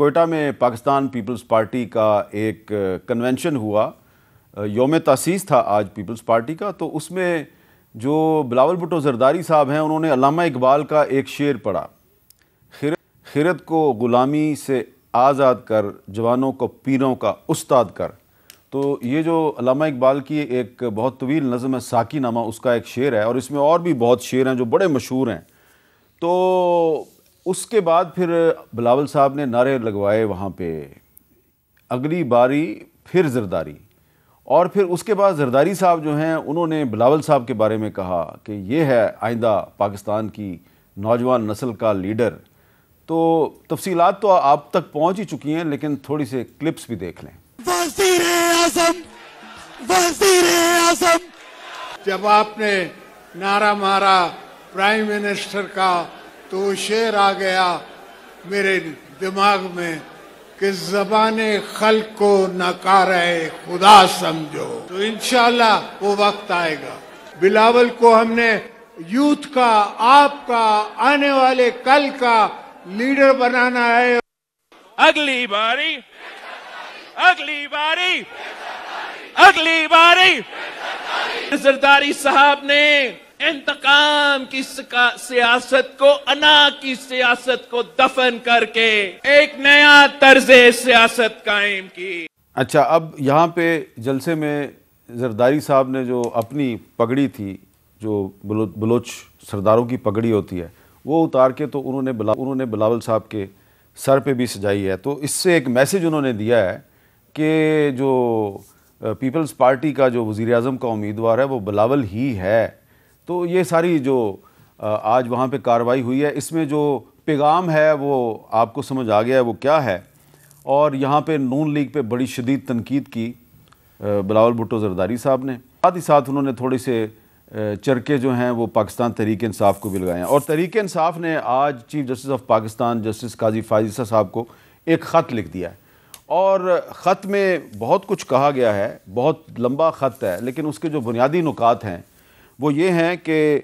کوئٹہ میں Pakistan Peoples party کا ایک کنونشن ہوا، یوم تاسیس تھا آج پیپلز پارٹی کا، تو اس میں جو بلاول بھٹو زرداری صاحب ہیں انہوں نے علامہ اقبال کا ایک شعر پڑھا، خرد کو غلامی سے آزاد کر، جوانوں کو پیروں کا استاد کر۔ تو یہ جو علامہ اقبال کی ایک بہت طویل نظم ہے ساقی نامہ، اس کا ایک شعر ہے، اور اس میں اور بھی بہت شعر ہیں جو بڑے مشہور ہیں۔ تو اس کے بعد پھر بلاول صاحب نے نعرے لگوائے وہاں پہ، اگلی باری پھر زرداری، اور پھر اس کے بعد زرداری صاحب جو ہیں انہوں نے بلاول صاحب کے بارے میں کہا کہ یہ ہے آئندہ پاکستان کی نوجوان نسل کا لیڈر۔ تو تفصیلات تو آپ تک پہنچ ہی چکی ہیں، لیکن تھوڑی سے کلپس بھی دیکھ لیں۔ وزیر اعظم جب آپ نے نعرہ مارا پرائم منسٹر کا تو شعر آ گیا میرے دماغ میں کہ زبان خلق کو نکارہ خدا سمجھو۔ تو انشاءاللہ وہ وقت آئے گا۔ بلاول کو ہم نے یوتھ کا، آپ کا، آنے والے کل کا لیڈر بنانا ہے۔ اگلی باری اگلی باری زرداری صاحب نے انتقام کی سیاست کو، انا کی سیاست کو دفن کر کے ایک نیا طرز سیاست قائم کی۔ اچھا، اب یہاں پہ جلسے میں زرداری صاحب نے جو اپنی پگڑی تھی، جو بلوچ سرداروں کی پگڑی ہوتی ہے، وہ اتار کے تو انہوں نے بلاول صاحب کے سر پہ بھی سجائی ہے۔ تو اس سے ایک میسیج انہوں نے دیا ہے کہ جو پیپلز پارٹی کا جو وزیر اعظم کا امیدوار ہے وہ بلاول ہی ہے۔ تو یہ ساری جو آج وہاں پہ کارروائی ہوئی ہے، اس میں جو پیغام ہے وہ آپ کو سمجھ آ گیا ہے وہ کیا ہے۔ اور یہاں پہ نون لیگ پہ بڑی شدید تنقید کی بلاول بھٹو زرداری صاحب نے، ساتھ ہی ساتھ انہوں نے تھوڑے سے چرکے جو ہیں وہ پاکستان تحریک انصاف کو بھی لگائے ہیں۔ اور تحریک انصاف نے آج chief justice of Pakistan justice قاضی فائز صاحب کو ایک خط لکھ دیا ہے، اور خط میں بہت کچھ کہا گیا ہے، بہت لمبا خط ہے، لیکن اس کے جو بنیادی نکات ہیں وہ یہ ہیں کہ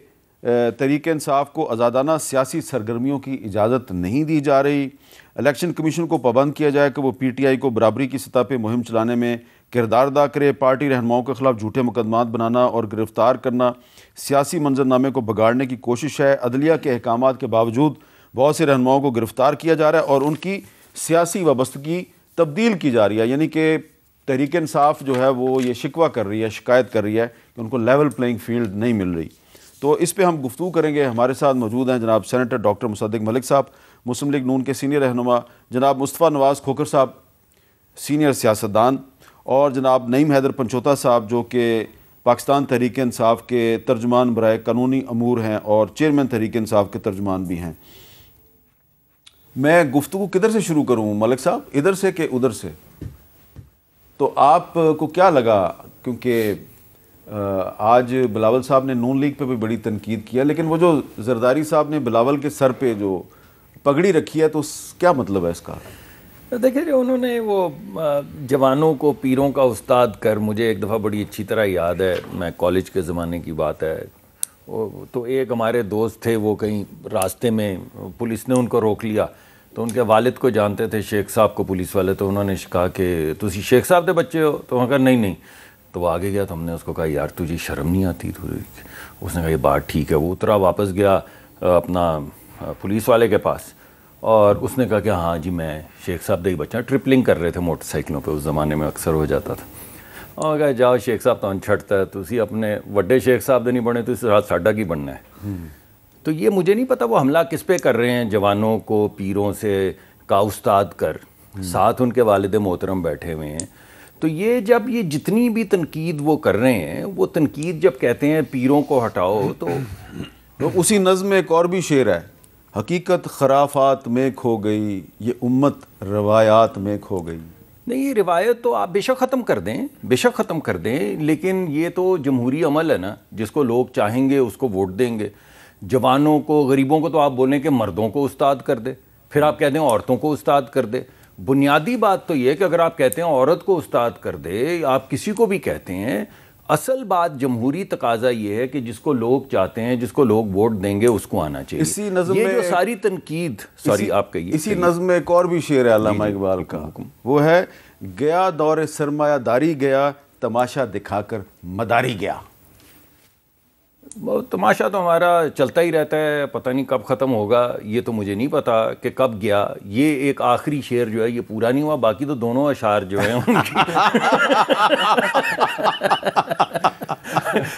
تحریک انصاف کو آزادانہ سیاسی سرگرمیوں کی اجازت نہیں دی جا رہی، الیکشن کمیشن کو پابند کیا جائے کہ وہ پی ٹی آئی کو برابری کی سطح پہ مہم چلانے میں کردار ادا کرے، پارٹی رہنماؤں کے خلاف جھوٹے مقدمات بنانا اور گرفتار کرنا سیاسی منظرنامے کو بگاڑنے کی کوشش ہے، عدلیہ کے احکامات کے باوجود بہت سے رہنماؤں کو گرفتار کیا جا رہا ہے اور ان کی سیاسی وابستگی تبدیل کی جا رہی ہے۔ یعنی کہ تحریک انصاف جو ہے وہ یہ شکوہ کر رہی ہے، شکایت کر رہی ہے کہ ان کو لیول پلینگ فیلڈ نہیں مل رہی۔ تو اس پہ ہم گفتگو کریں گے۔ ہمارے ساتھ موجود ہیں جناب سینیٹر ڈاکٹر مصدق ملک صاحب، مسلم لیگ نون کے سینئر رہنما، جناب مصطفیٰ نواز کھوکھر صاحب سینئر سیاستدان، اور جناب نعیم حیدر پنچوتا صاحب جو کہ پاکستان تحریک انصاف کے ترجمان برائے قانونی امور ہیں اور چیئرمین تحریک انصاف کے ترجمان بھی ہیں۔ میں گفتگو کدھر سے شروع کروں ملک صاحب، ادھر سے کہ ادھر سے؟ تو آپ کو کیا لگا، کیونکہ آج بلاول صاحب نے نون لیگ پہ بھی بڑی تنقید کیا، لیکن وہ جو زرداری صاحب نے بلاول کے سر پہ جو پگڑی رکھی ہے تو کیا مطلب ہے اس کا؟ دیکھیں جو انہوں نے وہ جوانوں کو پیروں کا استاد کر، مجھے ایک دفعہ بڑی اچھی طرح یاد ہے، میں کالج کے زمانے کی بات ہے، تو ایک ہمارے دوست تھے، وہ کہیں راستے میں پولیس نے ان کو روک لیا، تو ان کے والد کو جانتے تھے شیخ صاحب کو پولیس والے، تو انہوں نے کہا کہ تسی شیخ صاحب دے بچے ہو؟ تو انہوں نے کہا نہیں نہیں۔ تو وہ آگے گیا تو ہم نے اس کو کہا یار تجھے شرم نہیں آتی؟ اس نے کہا یہ بات ٹھیک ہے۔ وہ اترا، واپس گیا اپنا پولیس والے کے پاس، اور اس نے کہا کہ ہاں جی میں شیخ صاحب دے ہی بچہ، ٹرپلنگ کر رہے تھے موٹر سائیکلوں پہ، اس زمانے میں اکثر ہو جاتا تھا۔ اور کہا جاؤ شیخ صاحب تو چھٹتا ہے، تسی اپنے وڈے شیخ صاحب دے نہیں بنے تو اس رات ساڈا کی بننا ہے۔ تو یہ مجھے نہیں پتا وہ حملہ کس پہ کر رہے ہیں، جوانوں کو پیروں سے کا استاد کر، ساتھ ان کے والد محترم بیٹھے ہوئے ہیں۔ تو یہ جب یہ جتنی بھی تنقید وہ کر رہے ہیں، وہ تنقید جب کہتے ہیں پیروں کو ہٹاؤ، تو اسی نظم میں ایک اور بھی شعر ہے، حقیقت خرافات میں کھو گئی، یہ امت روایات میں کھو گئی۔ نہیں، یہ روایت تو آپ بے شک ختم کر دیں، بے شک ختم کر دیں، لیکن یہ تو جمہوری عمل ہے نا، جس کو لوگ چاہیں گے اس کو ووٹ دیں گے۔ جوانوں کو، غریبوں کو تو آپ بولیں کہ مردوں کو استاد کر دے، پھر آپ کہتے ہیں عورتوں کو استاد کر دے۔ بنیادی بات تو یہ ہے کہ اگر آپ کہتے ہیں عورت کو استاد کر دے، آپ کسی کو بھی کہتے ہیں، اصل بات جمہوری تقاضا یہ ہے کہ جس کو لوگ چاہتے ہیں، جس کو لوگ ووٹ دیں گے، اس کو آنا چاہیے. اسی نظم یہ میں جو ساری تنقید، سوری آپ کہیے. اسی نظم میں ایک اور بھی شعر ہے علامہ اقبال کا، وہ ہے گیا دور سرمایہ داری گیا، تماشا دکھا کر مداری گیا. تماشا تو ہمارا چلتا ہی رہتا ہے، پتہ نہیں کب ختم ہوگا، یہ تو مجھے نہیں پتا کہ کب گیا. یہ ایک آخری شعر جو ہے یہ پورا نہیں ہوا، باقی تو دونوں اشعار جو ہیں ان کی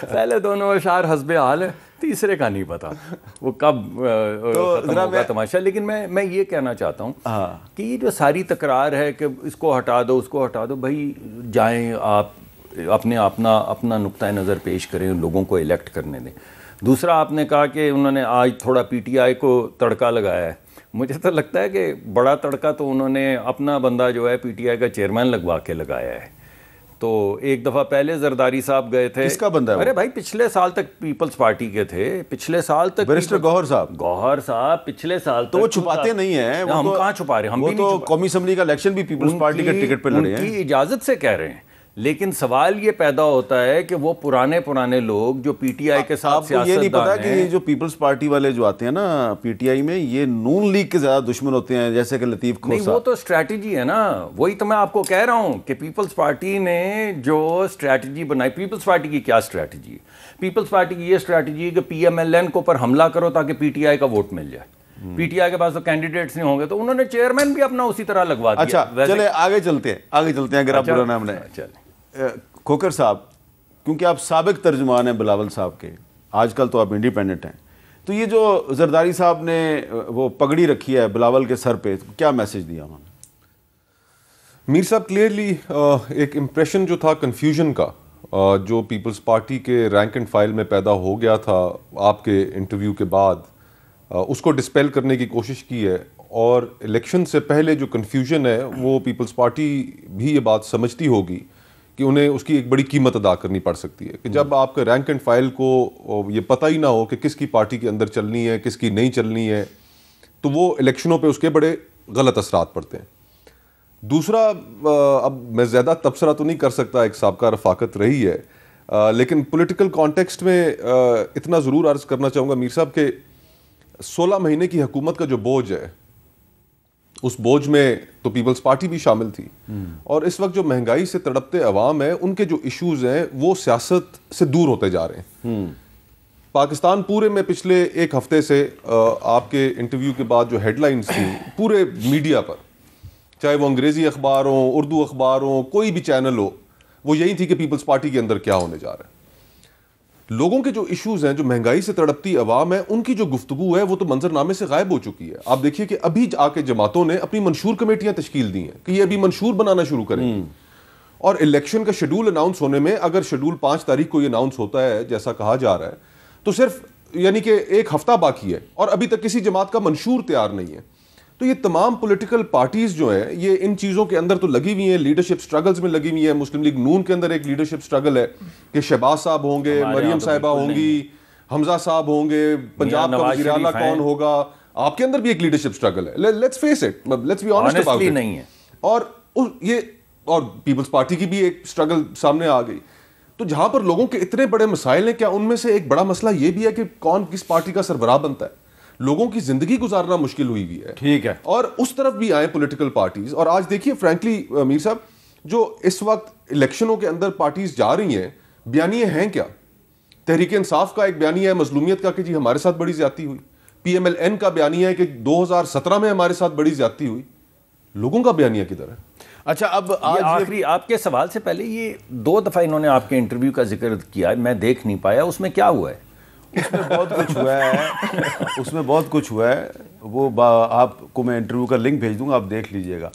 پہلے دونوں اشعار حسب حال ہے، تیسرے کا نہیں پتا وہ کب ختم ہوگا تماشا. لیکن میں یہ کہنا چاہتا ہوں کہ یہ جو ساری تکرار ہے کہ اس کو ہٹا دو، اس کو ہٹا دو، بھائی جائیں آپ اپنا نقطہ نظر پیش کریں، لوگوں کو الیکٹ کرنے دیں. دوسرا آپ نے کہا کہ انہوں نے آج تھوڑا پی ٹی آئی کو تڑکا لگایا ہے. مجھے تو لگتا ہے کہ بڑا تڑکا تو انہوں نے اپنا بندہ جو ہے پی ٹی آئی کا چیئرمین لگوا کے لگایا ہے. تو ایک دفعہ پہلے زرداری صاحب گئے تھے. کس کا بندہ ہے؟ ارے بھائی پچھلے سال تک پیپلز پارٹی کے تھے، پچھلے سال تک بیرسٹر گوہر صاحب پچھلے سال تک. تو وہ چھپاتے نہیں ہیں، ہم کہاں چھپا رہے ہیں، ہم بھی تو قومی اسمبلی کا الیکشن بھی پیپلز پارٹی کے ٹکٹ پہ لڑے ہیں، ان کی اجازت سے کہہ رہے ہیں. لیکن سوال یہ پیدا ہوتا ہے کہ وہ پرانے لوگ جو پی ٹی آئی کے ساتھ سیاست دان ہیں. یہ نہیں پتا کہ یہ جو پیپلز پارٹی والے جو آتے ہیں نا پی ٹی آئی میں، یہ نون لیگ کے زیادہ دشمن ہوتے ہیں، جیسے کہ لطیف کھوسا. نہیں، وہ تو اسٹریٹجی ہے نا، وہی تو میں آپ کو کہہ رہا ہوں کہ پیپلز پارٹی نے جو اسٹریٹجی بنائی. پیپلز پارٹی کی کیا اسٹریٹجی ہے؟ پیپلز پارٹی کی یہ اسٹریٹجی ہے کہ پی ایم ایل این کو پر حملہ کرو تاکہ پی ٹی آئی کا ووٹ مل جائے. پی ٹی آئی کے پاس تو کینڈیڈیٹس نہیں ہوں گے تو انہوں نے چیئرمین بھی اپنا اسی طرح لگوا دیا. اچھا چلے آگے چلتے ہیں اگر آپ برا نام لیں. کھوکھر صاحب، کیونکہ آپ سابق ترجمان ہیں بلاول صاحب کے، آج کل تو آپ انڈیپینڈنٹ ہیں، تو یہ جو زرداری صاحب نے وہ پگڑی رکھی ہے بلاول کے سر پہ، کیا میسج دیا انہوں نے؟ میر صاحب کلیئرلی ایک امپریشن جو تھا کنفیوژن کا، جو پیپلز پارٹی کے رینک اینڈ فائل میں پیدا ہو گیا تھا آپ کے انٹرویو کے بعد، اس کو ڈسپیل کرنے کی کوشش کی ہے. اور الیکشن سے پہلے جو کنفیوژن ہے وہ پیپلز پارٹی بھی یہ بات سمجھتی ہوگی کہ انہیں اس کی ایک بڑی قیمت ادا کرنی پڑ سکتی ہے کہ جب آپ کے رینک اینڈ فائل کو یہ پتہ ہی نہ ہو کہ کس کی پارٹی کے اندر چلنی ہے، کس کی نہیں چلنی ہے، تو وہ الیکشنوں پہ اس کے بڑے غلط اثرات پڑتے ہیں. دوسرا، اب میں زیادہ تبصرہ تو نہیں کر سکتا، ایک سابقہ رفاقت رہی ہے، لیکن پولیٹیکل کانٹیکسٹ میں اتنا ضرور عرض کرنا چاہوں گا میر صاحب کہ 16 مہینے کی حکومت کا جو بوجھ ہے، اس بوجھ میں تو پیپلز پارٹی بھی شامل تھی. اور اس وقت جو مہنگائی سے تڑپتے عوام ہیں، ان کے جو ایشوز ہیں وہ سیاست سے دور ہوتے جا رہے ہیں. پاکستان پورے میں پچھلے ایک ہفتے سے آپ کے انٹرویو کے بعد جو ہیڈ لائنز تھیں پورے میڈیا پر، چاہے وہ انگریزی اخبار ہوں، اردو اخبار ہوں، کوئی بھی چینل ہو، وہ یہی تھی کہ پیپلز پارٹی کے اندر کیا ہونے جا رہا ہے. لوگوں کے جو ایشوز ہیں، جو مہنگائی سے تڑپتی عوام ہے، ان کی جو گفتگو ہے وہ تو منظر نامے سے غائب ہو چکی ہے. آپ دیکھیے کہ ابھی آ کے جماعتوں نے اپنی منشور کمیٹیاں تشکیل دی ہیں کہ یہ ابھی منشور بنانا شروع کریں گے. اور الیکشن کا شیڈول اناؤنس ہونے میں، اگر شیڈول 5 تاریخ کو یہ اناؤنس ہوتا ہے جیسا کہا جا رہا ہے، تو صرف یعنی کہ ایک ہفتہ باقی ہے اور ابھی تک کسی جماعت کا منشور تیار نہیں ہے. تو یہ تمام پولیٹیکل پارٹیز جو ہیں یہ ان چیزوں کے اندر تو لگی ہوئی ہیں، لیڈرشپ سٹرگلز میں لگی ہوئی ہیں. مسلم لیگ نون کے اندر ایک لیڈرشپ سٹرگل ہے کہ شہباز صاحب ہوں گے، مریم صاحبہ ہوں گی، حمزہ صاحب ہوں گے، پنجاب کا وزیر اعلیٰ کون ہوگا. آپ کے اندر بھی ایک لیڈرشپ سٹرگل ہے، let's face it, let's be honest about it. نہیں ہے. اور پیپلز پارٹی کی بھی ایک سٹرگل سامنے آ گئی. تو جہاں پر لوگوں کے اتنے بڑے مسائل ہیں، کیا ان میں سے ایک بڑا مسئلہ یہ بھی ہے کہ کون کس پارٹی کا سربراہ بنتا ہے؟ لوگوں کی زندگی گزارنا مشکل ہوئی ہے. ٹھیک ہے. اور اس طرف بھی آئیں پولیٹیکل پارٹیز. اور آج دیکھیے فرینکلی میر صاحب، جو اس وقت الیکشنوں کے اندر پارٹیز جا رہی ہیں، بیانیے ہیں کیا؟ تحریک انصاف کا ایک بیانیہ ہے مظلومیت کا کہ جی ہمارے ساتھ بڑی زیادتی ہوئی. پی ایم ایل این کا بیانیہ ہے کہ 2017 میں ہمارے ساتھ بڑی زیادتی ہوئی. لوگوں کا بیانیہ کدھر ہے؟ اچھا، اب آخری آپ کے سوال سے پہلے یہ 2 دفعہ انہوں نے آپ کے انٹرویو کا ذکر کیا، میں دیکھ نہیں پایا، اس میں کیا ہوا ہے؟ اس میں بہت کچھ ہوا ہے، وہ آپ کو میں انٹرویو کا لنک بھیج دوں گا، آپ دیکھ لیجئے گا.